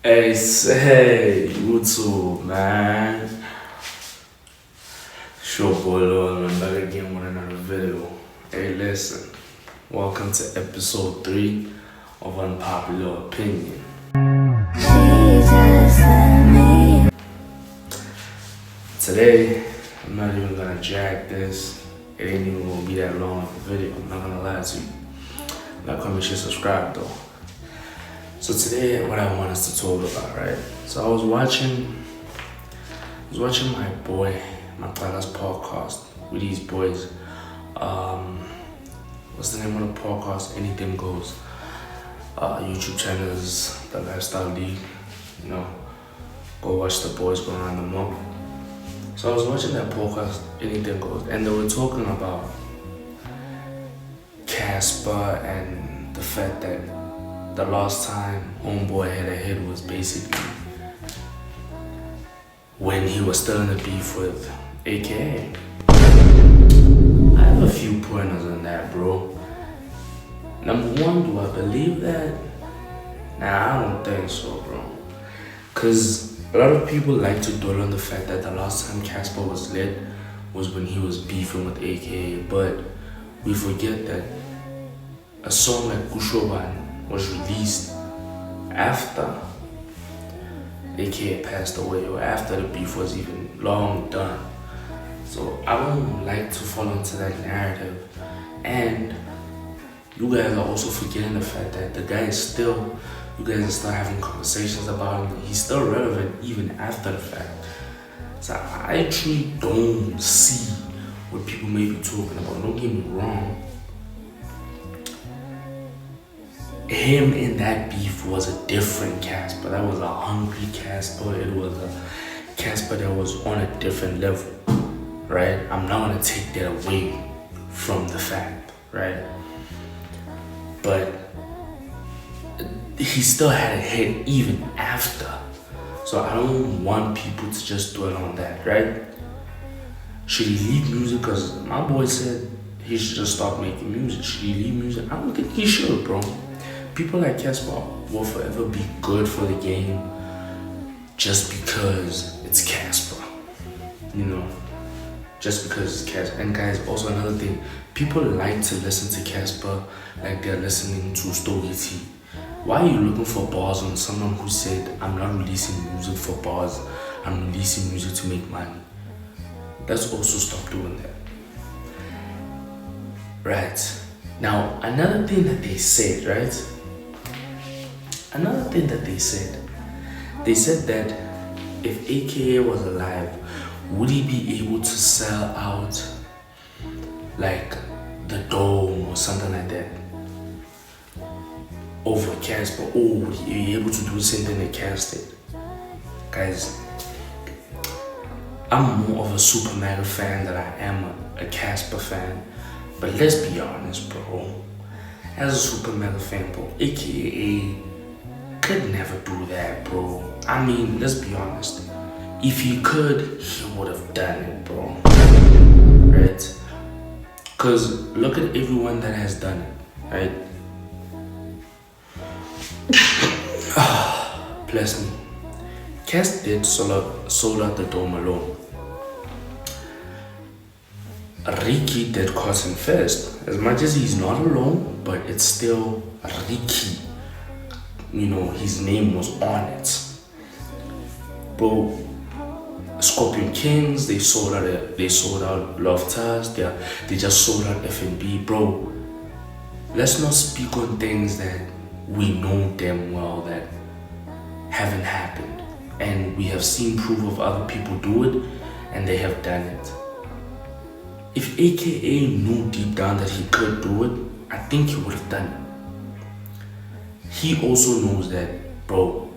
Hey, YouTube, man. Sure, boy, Lord, I'm back again with another video. Hey, listen. Welcome to episode 3 of Unpopular Opinion. Today, I'm not even gonna drag this. It ain't even gonna be that long of a video. I'm not gonna lie to you. Like, comment, share, subscribe though. So today, what I want us to talk about, right? So I was watching my boy, my brother's podcast with these boys. What's the name of the podcast? Anything Goes. YouTube channels, the Lifestyle League. You know, go watch the boys go around the month. So I was watching that podcast, Anything Goes, and they were talking about Casper and the fact that the last time Homeboy had a hit was basically when he was still in the beef with AKA. I have a few pointers on that, bro. Number one, do I believe that? Nah, I don't think so, bro. Cause a lot of people like to dwell on the fact that the last time Casper was lit was when he was beefing with AKA, but we forget that a song like Kushoban was released after AKA passed away or after the beef was even long done. So I don't like to fall into that narrative. And you guys are also forgetting the fact that the guy is still, you guys are still having conversations about him. He's still relevant even after the fact. So I actually don't see what people may be talking about. Don't get me wrong. Him in that beef was a different Casper. That was a hungry Casper. It was a Casper that was on a different level, right? I'm not gonna take that away from the fact, right? But he still had a hit even after. So I don't want people to just dwell on that, right? Should he leave music? Because my boy said he should just stop making music. Should he leave music? I don't think he should, bro. People like Casper will forever be good for the game just because it's Casper. You know, just because it's Casper. And guys, also another thing, people like to listen to Casper like they're listening to Stogie T. Why are you looking for bars on someone who said, I'm not releasing music for bars, I'm releasing music to make money? Let's also stop doing that. Right. Now, another thing that they said, right? Another thing that they said that if AKA was alive, would he be able to sell out like the Dome or something like that over Casper? Or would he be able to do the same thing that Cas did? Guys, I'm more of a Super Mega fan than I am a Casper fan. But let's be honest, bro. As a Super Mega fan, bro, AKA could never do that, bro. I mean, let's be honest. If he could, he would have done it, bro. Right? Because look at everyone that has done it, right? Bless me. Cas did sold out the Dome alone. Ricky did Cotton Fest. As much as he's not alone, but it's still Ricky. You know, his name was on it. Bro, Scorpion Kings, they sold out Love Taz, they just sold out F&B. Bro, let's not speak on things that we know damn well that haven't happened. And we have seen proof of other people do it, and they have done it. If AKA knew deep down that he could do it, I think he would have done it. He also knows that, bro,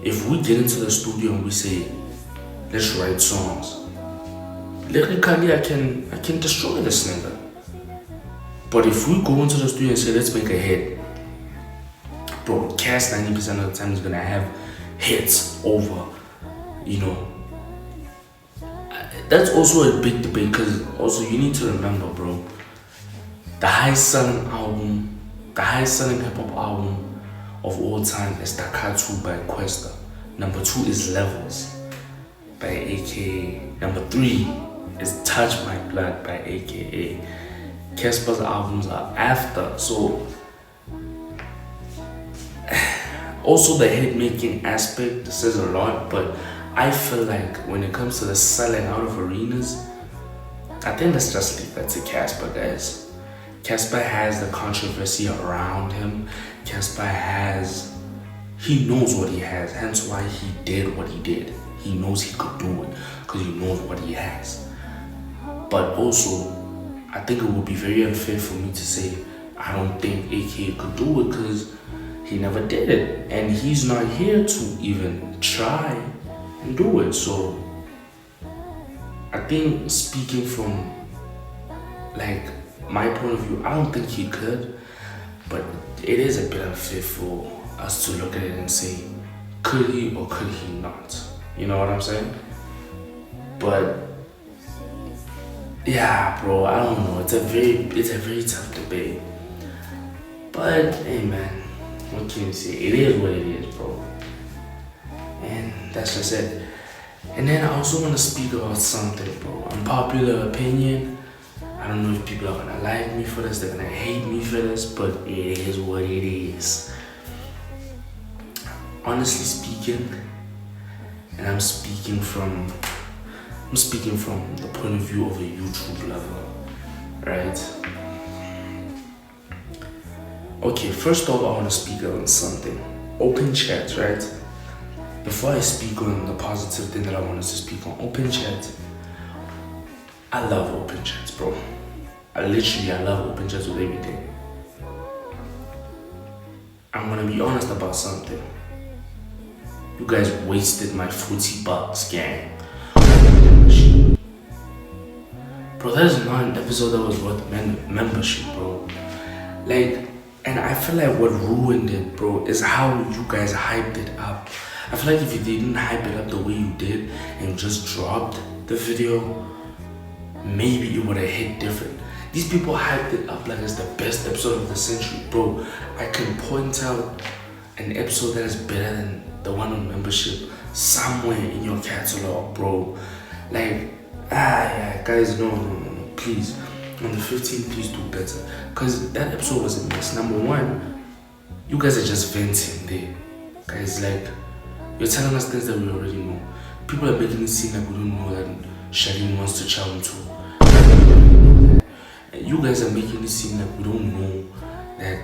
if we get into the studio and we say, let's write songs, lyrically I can destroy this nigga. But if we go into the studio and say, let's make a hit, bro, Cas 90% of the time is gonna have hits over, you know. That's also a big debate, because also you need to remember, bro, the highest selling hip hop album of all time is Takatu by Questa. Number 2 is Levels by AKA. Number 3 is Touch My Blood by AKA. Casper's albums are after. So also the hit making aspect says a lot, but I feel like when it comes to the selling out of arenas, I think let's just leave that to Casper, guys. Casper has the controversy around him. He knows what he has, hence why he did what he did. He knows he could do it because he knows what he has. But also, I think it would be very unfair for me to say I don't think AKA could do it because he never did it. And he's not here to even try and do it. So I think speaking from like my point of view, I don't think he could, but it is a bit unfair for us to look at it and say, could he or could he not? You know what I'm saying? But yeah, bro, I don't know. It's a very tough debate. But hey, man, what can you say? It is what it is, bro. And that's just it. And then I also want to speak about something, bro. Unpopular opinion. I don't know if people are gonna like me for this, they're gonna hate me for this, but it is what it is. Honestly speaking, and I'm speaking from the point of view of a YouTube lover, right? Okay, first off, I want to speak on something. OpenChats, right? Before I speak on the positive thing that I wanted to speak on, OpenChats, I love OpenChats, bro. I love OpenChats with everything. I'm gonna be honest about something. You guys wasted my $40, gang. Bro, that is not an episode that was worth membership, bro. Like, and I feel like what ruined it, bro, is how you guys hyped it up. I feel like if you didn't hype it up the way you did and just dropped the video, maybe it would have hit different. These people hyped it up like it's the best episode of the century, bro. I can point out an episode that is better than the one on membership somewhere in your catalog, bro. Like, yeah, guys, no, please. On the 15th, please do better. Because that episode was a mess. Number one, you guys are just venting there. Guys, like, you're telling us things that we already know. People are making it seem like we don't know that Charlene wants to chow him too. And you guys are making it seem like we don't know that,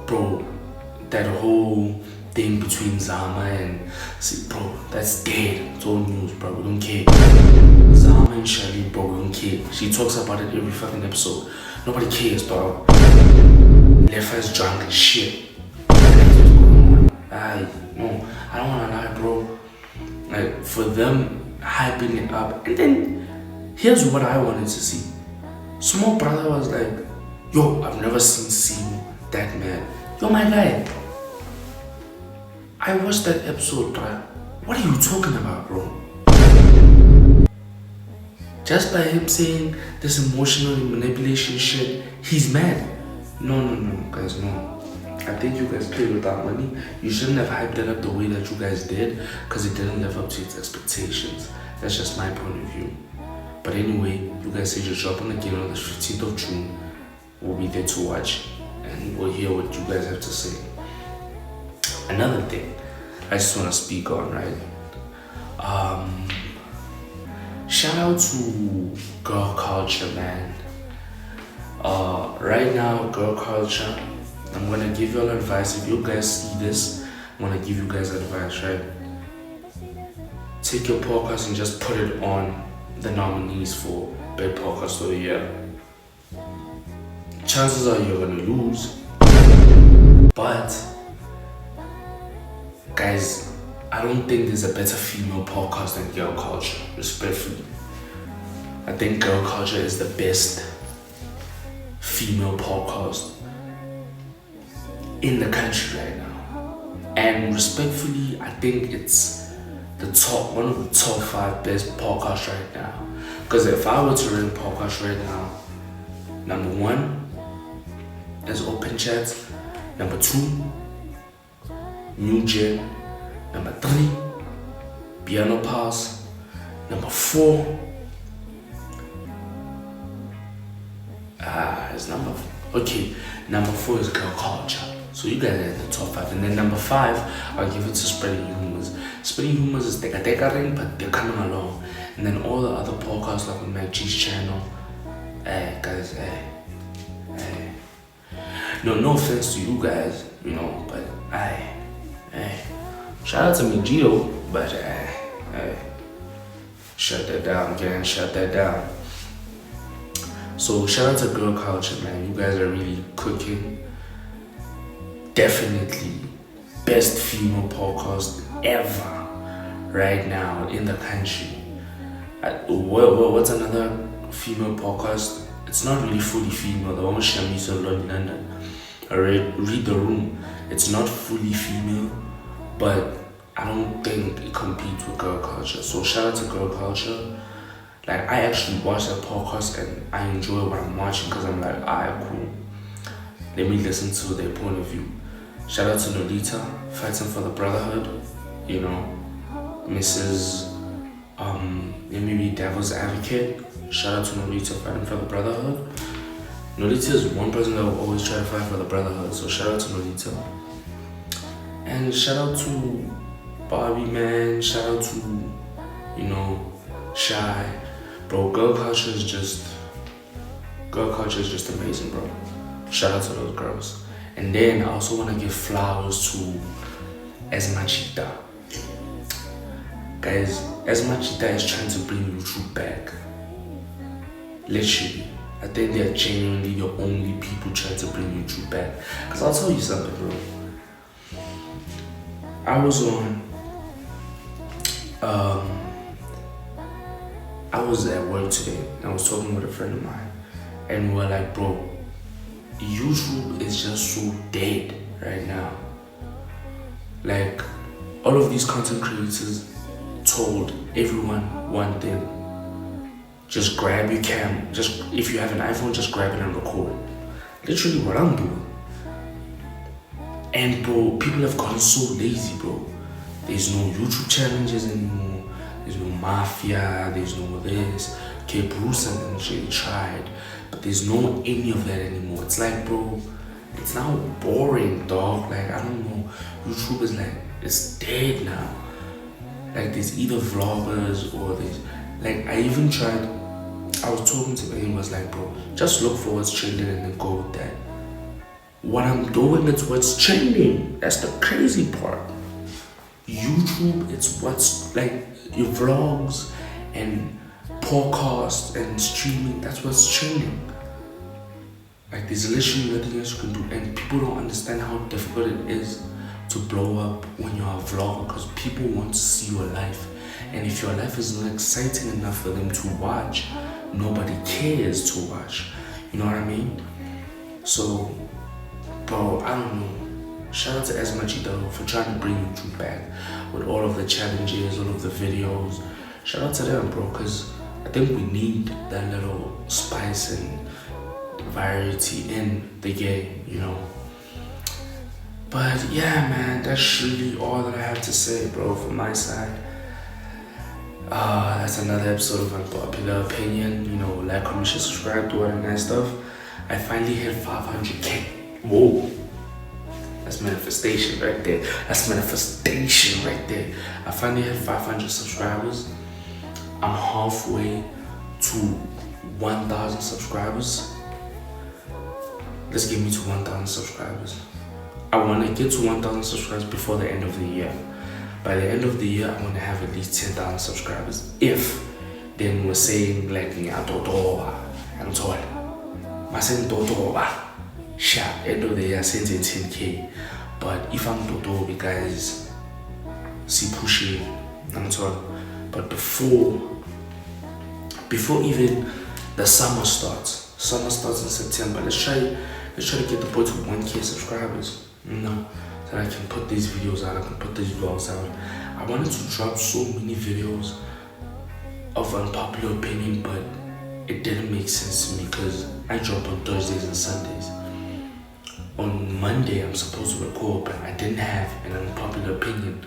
bro, that whole thing between Zama and, see, bro, that's dead. It's old news, bro. We don't care. Zama and Charlene, bro, we don't care. She talks about it every fucking episode. Nobody cares, dog. Lefa is drunk as shit. No, I don't wanna lie, bro. Like, for them hyping it up, and then here's what I wanted to see. Small brother was like, yo, I've never seen Simu that mad. Yo, my guy, I watched that episode, bro. What are you talking about, bro? Just by him saying this emotional manipulation shit, he's mad. No, guys, no. I think you guys played with that money. You shouldn't have hyped it up the way that you guys did, because it didn't live up to its expectations. That's just my point of view. But anyway, you guys said you're dropping again on the 15th of June. We'll be there to watch, and we'll hear what you guys have to say. Another thing I just want to speak on, right? Shout out to girl culture, man. Right now, girl culture, I'm gonna give you all advice. If you guys see this, I'm gonna give you guys advice, right? Take your podcast and just put it on the nominees for Best Podcast of the Year. Chances are you're gonna lose, but guys, I don't think there's a better female podcast than Girl Culture, respectfully. I think Girl Culture is the best female podcast in the country right now. And respectfully, I think it's one of the top 5 best podcasts right now. Because if I were to rank podcasts right now, number 1 is OpenChats, number 2, New Gen, Number 3, piano pause. Number 4, number 4 is girl culture. So you guys are in the top 5. And then number 5, I'll give it to Spreading Humors. Spreading Humors is teka ring, but they're coming along. And then all the other podcasts like on Mac G's channel. Guys, no offense to you guys, but shout out to me Gio, but shut that down, gang, shut that down. So shout out to girl culture, man. You guys are really cooking. Definitely best female podcast ever right now in the country. What's another female podcast? It's not really fully female. The one with Shamisa in London. Read the Room. It's not fully female, but I don't think it competes with girl culture. So shout out to girl culture. Like, I actually watch that podcast and I enjoy what I'm watching because I'm like, alright, cool. Let me listen to their point of view. Shout out to Nolita, fighting for the brotherhood. Mrs. Let me be devil's advocate. Shout out to Nolita fighting for the brotherhood. Nolita is one person that will always try to fight for the brotherhood. So shout out to Nolita. And shout out to Bobby, man. Shout out to, Shy. Bro, girl culture is just amazing, bro. Shout out to those girls. And then I also want to give flowers to Asmajia. Guys, Asmajia is trying to bring YouTube back. Literally. I think they're genuinely the only people trying to bring YouTube back. Because I'll tell you something, bro. I was at work today and I was talking with a friend of mine, and we were like, bro, YouTube is just so dead right now. Like, all of these content creators told everyone one thing: just grab your cam, if you have an iPhone, just grab it and record. Literally what I'm doing. And bro, people have gotten so lazy, bro. There's no YouTube challenges anymore. There's no Mafia, there's no this. Okay, Bruce and shit tried, but there's no any of that anymore. It's like, bro, it's now boring, dog. Like, I don't know. YouTube is like, it's dead now. Like, there's either vloggers or there's, like, I was talking to him, he was like, bro, just look for what's trending and then go with that. What I'm doing is what's trending. That's the crazy part. YouTube, it's what's like your vlogs and podcasts and streaming, that's what's trending. Like, there's literally nothing else you can do, and people don't understand how difficult it is to blow up when you're a vlogger, because people want to see your life, and if your life is not exciting enough for them to watch, nobody cares to watch. You know what I mean? So, bro, I don't know. Shout out to Asmajia for trying to bring YouTube back with all of the challenges, all of the videos. Shout out to them, bro, because I think we need that little spice and variety in the game, But yeah, man, that's really all that I have to say, bro, from my side. That's another episode of Unpopular Opinion. Like, comment, share, subscribe, do all that nice stuff. I finally hit 500K. Whoa. That's manifestation right there. I finally hit 500 subscribers. I'm halfway to 1,000 subscribers. Let's get me to 1,000 subscribers. I want to get to 1,000 subscribers before the end of the year. By the end of the year, I want to have at least 10,000 subscribers. If then we're saying like I'm told. I said end of the year, send 10K. But if I'm Dodo, guys, see push it. I'm told. But before even the summer starts in September, let's try to get the boy to 1K subscribers. So I can put these videos out, I can put these vlogs out. I wanted to drop so many videos of Unpopular Opinion, but it didn't make sense to me because I drop on Thursdays and Sundays. On Monday I'm supposed to record, but I didn't have an Unpopular Opinion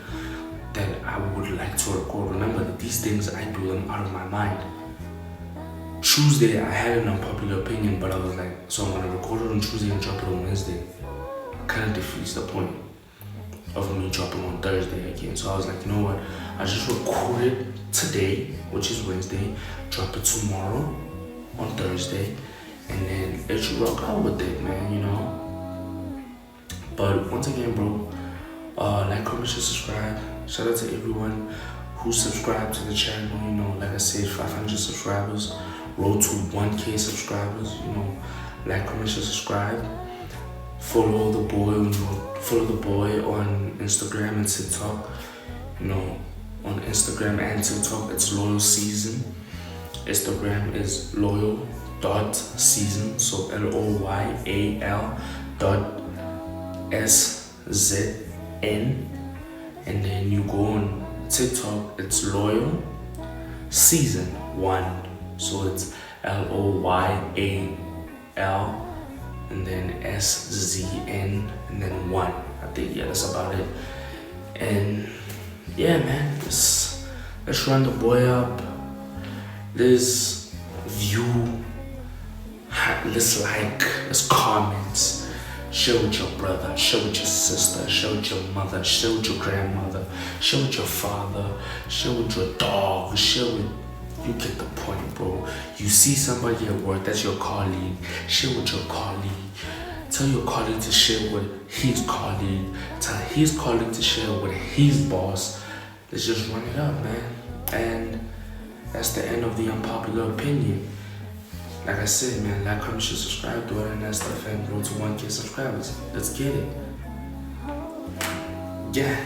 that I would like to record. Remember that these things, I do them out of my mind. Tuesday, I had an unpopular opinion, but I was like, so I'm gonna record it on Tuesday and drop it on Wednesday. Kind of defeats the point of me dropping on Thursday again. So I was like, you know what? I just record it today, which is Wednesday, drop it tomorrow on Thursday, and then it should rock out with it, man, you know? But once again, bro, like, comment, share, subscribe. Shout out to everyone who subscribed to the channel. You know, like I said, 500 subscribers, road to 1K subscribers. You know, like, comment, share, subscribe. Follow the boy on Instagram and TikTok. You know, on Instagram and TikTok, it's Loyal Season. Instagram is loyal.season, so LOYAL.SZN. And then you go on TikTok, it's Loyal Season 1, so it's LOYAL and then SZN and then 1. I think, yeah, that's about it. And yeah, man, let's run the boy up. Let's view, let's like, let's comment. Share with your brother, share with your sister, share with your mother, share with your grandmother, share with your father, share with your dog, share with, you get the point, bro. You see somebody at work, that's your colleague, share with your colleague. Tell your colleague to share with his colleague. Tell his colleague to share with his boss. Let's just run it up, man. And that's the end of the unpopular opinion. Like I said, man, like, comment, share, subscribe, do all that stuff, and grow to 1K subscribers. Let's get it. Yeah.